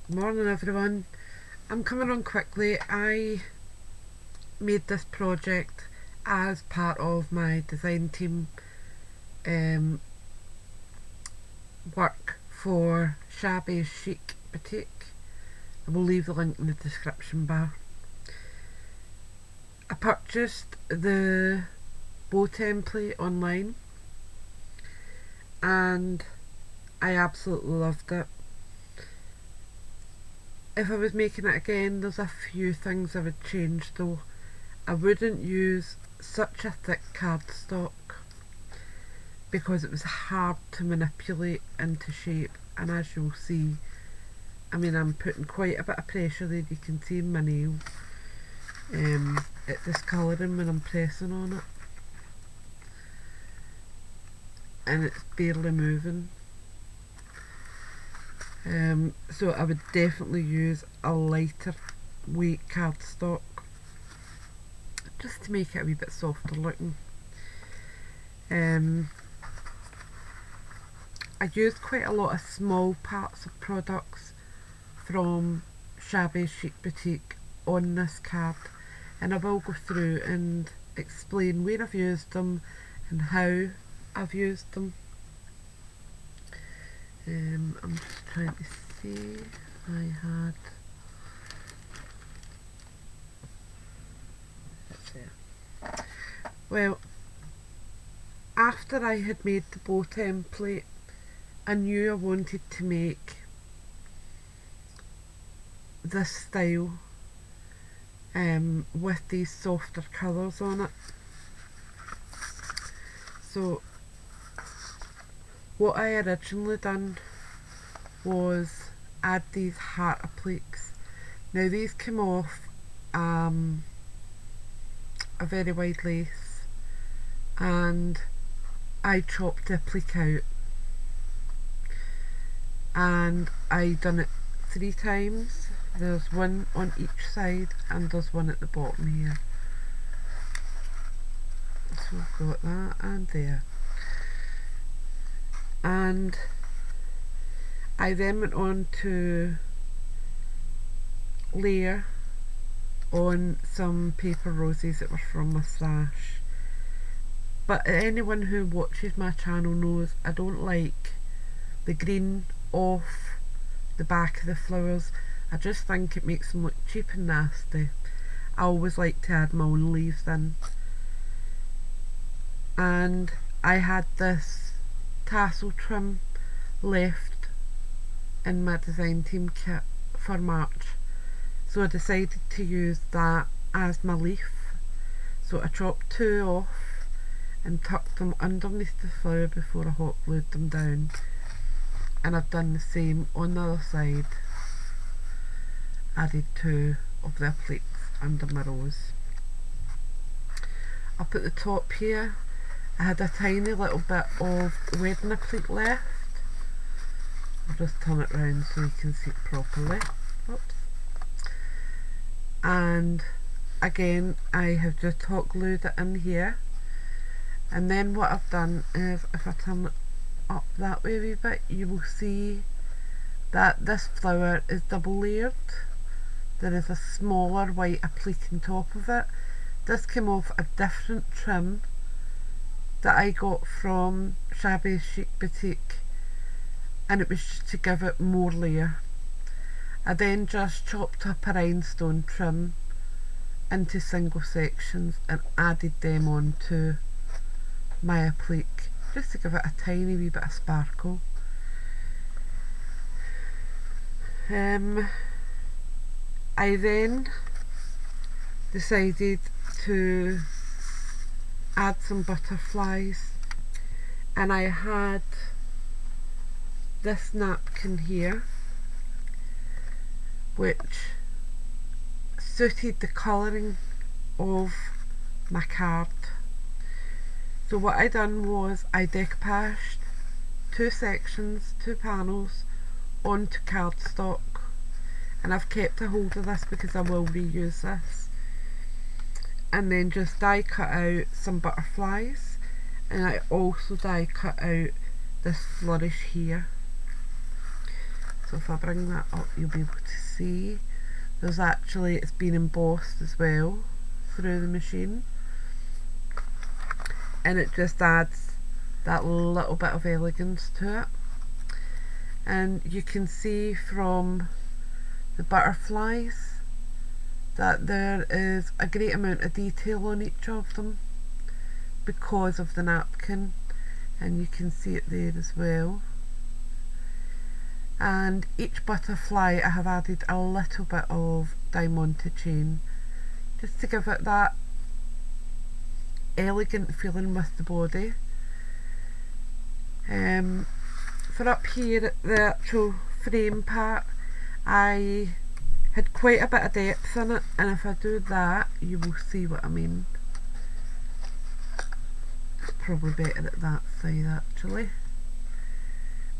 Morning everyone. I'm coming on quickly. I made this project as part of my design team work for Shabby Chic Boutique. I will leave the link in the description bar. I purchased the bow template online and I absolutely loved it. If I was making it again, there's a few things I would change though. I wouldn't use such a thick cardstock because it was hard to manipulate into shape, and as you'll see, I mean, I'm putting quite a bit of pressure there. You can see my nail it's discolouring when I'm pressing on it, and it's barely moving. So I would definitely use a lighter weight cardstock just to make it a wee bit softer looking. I used quite a lot of small parts of products from Shabby Chic Boutique on this card, and I will go through and explain where I've used them and how I've used them. I'm just trying to see. Well, after I had made the bow template, I knew I wanted to make this style with these softer colours on it. So what I originally done was add these heart appliques. Now these came off a very wide lace, and I chopped the applique out and I done it 3 times. There's one on each side and there's one at the bottom here. So we've got that and there. And I then went on to layer on some paper roses that were from my stash. But anyone who watches my channel knows I don't like the green off the back of the flowers. I just think it makes them look cheap and nasty. I always like to add my own leaves in. And I had this tassel trim left in my design team kit for March, so I decided to use that as my leaf. So I chopped 2 off and tucked them underneath the flower before I hot glued them down, and I've done the same on the other side. Added 2 of the appliques under my rose. Up at the top here I had a tiny little bit of wedding applique left. I'll just turn it round so you can see it properly. Oops. And again I have just hot glued it in here, and then what I've done is, if I turn it up that way a wee bit, you will see that this flower is double layered. There is a smaller white applique on top of it. This came off a different trim that I got from Shabby Chic Boutique, and it was just to give it more layer. I then just chopped up a rhinestone trim into single sections and added them onto my applique just to give it a tiny wee bit of sparkle. I then decided to add some butterflies, and I had this napkin here which suited the colouring of my card. So what I done was I decoupaged 2 sections, 2 panels onto cardstock, and I've kept a hold of this because I will reuse this, and then just die cut out some butterflies, and I also die cut out this flourish here. So if I bring that up, you'll be able to see there's actually, it's been embossed as well through the machine, and it just adds that little bit of elegance to it. And you can see from the butterflies that there is a great amount of detail on each of them because of the napkin, and you can see it there as well. And each butterfly I have added a little bit of diamante chain just to give it that elegant feeling with the body. For up here at the actual frame part, I had quite a bit of depth in it, and if I do that you will see what I mean. It's probably better at that side actually,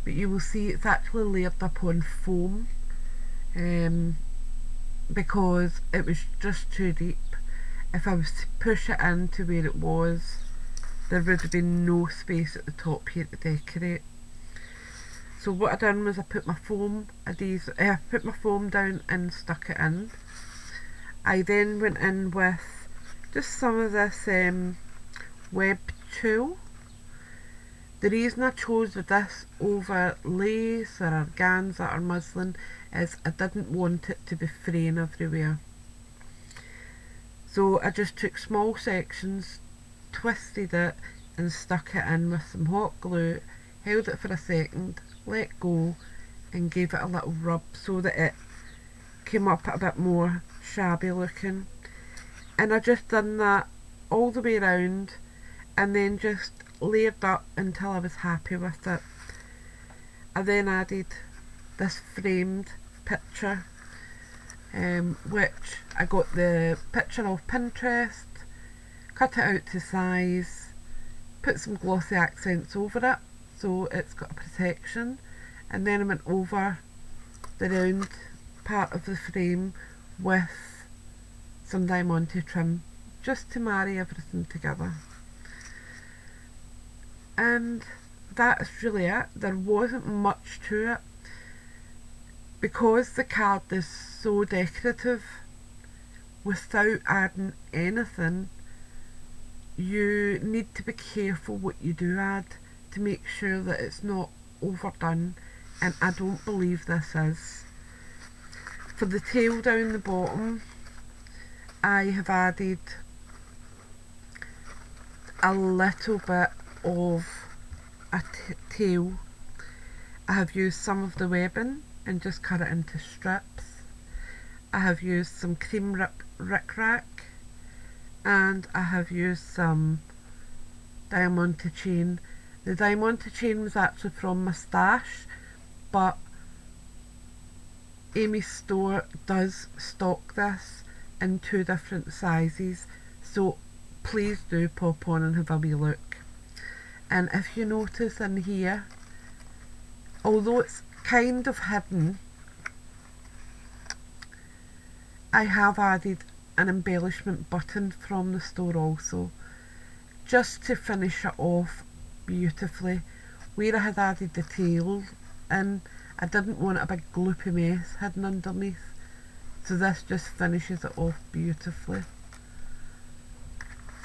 but you will see it's actually layered up on foam, because it was just too deep. If I was to push it into where it was, there would have been no space at the top here to decorate. So what I done was I put my foam down and stuck it in. I then went in with just some of this web tulle. The reason I chose this over lace or organza or muslin is I didn't want it to be fraying everywhere. So I just took small sections, twisted it and stuck it in with some hot glue, held it for a second, let go and gave it a little rub so that it came up a bit more shabby looking. And I just done that all the way around and then just layered up until I was happy with it. I then added this framed picture, which I got the picture off Pinterest, cut it out to size, put some glossy accents over it so it's got a protection, and then I went over the round part of the frame with some diamante trim just to marry everything together. And that's really it. There wasn't much to it. Because the card is so decorative, without adding anything, you need to be careful what you do add to make sure that it's not overdone, and I don't believe this is. For the tail down the bottom, I have added a little bit of a tail. I have used some of the webbing and just cut it into strips. I have used some cream rickrack, and I have used some diamante chain. The diamante chain was actually from my stash, but Amy's store does stock this in 2 different sizes, so please do pop on and have a wee look. And if you notice in here, although it's kind of hidden, I have added an embellishment button from the store also, just to finish it off beautifully. Where I had added the tail in, I didn't want a big gloopy mess hidden underneath, so this just finishes it off beautifully.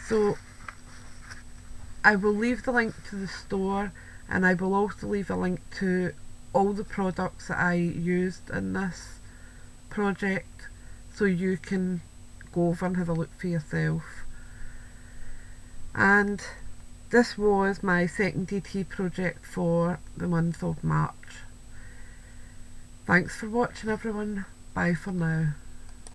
So I will leave the link to the store, and I will also leave a link to all the products that I used in this project, so you can go over and have a look for yourself. And this was my second DT project for the month of March. Thanks for watching everyone. Bye for now.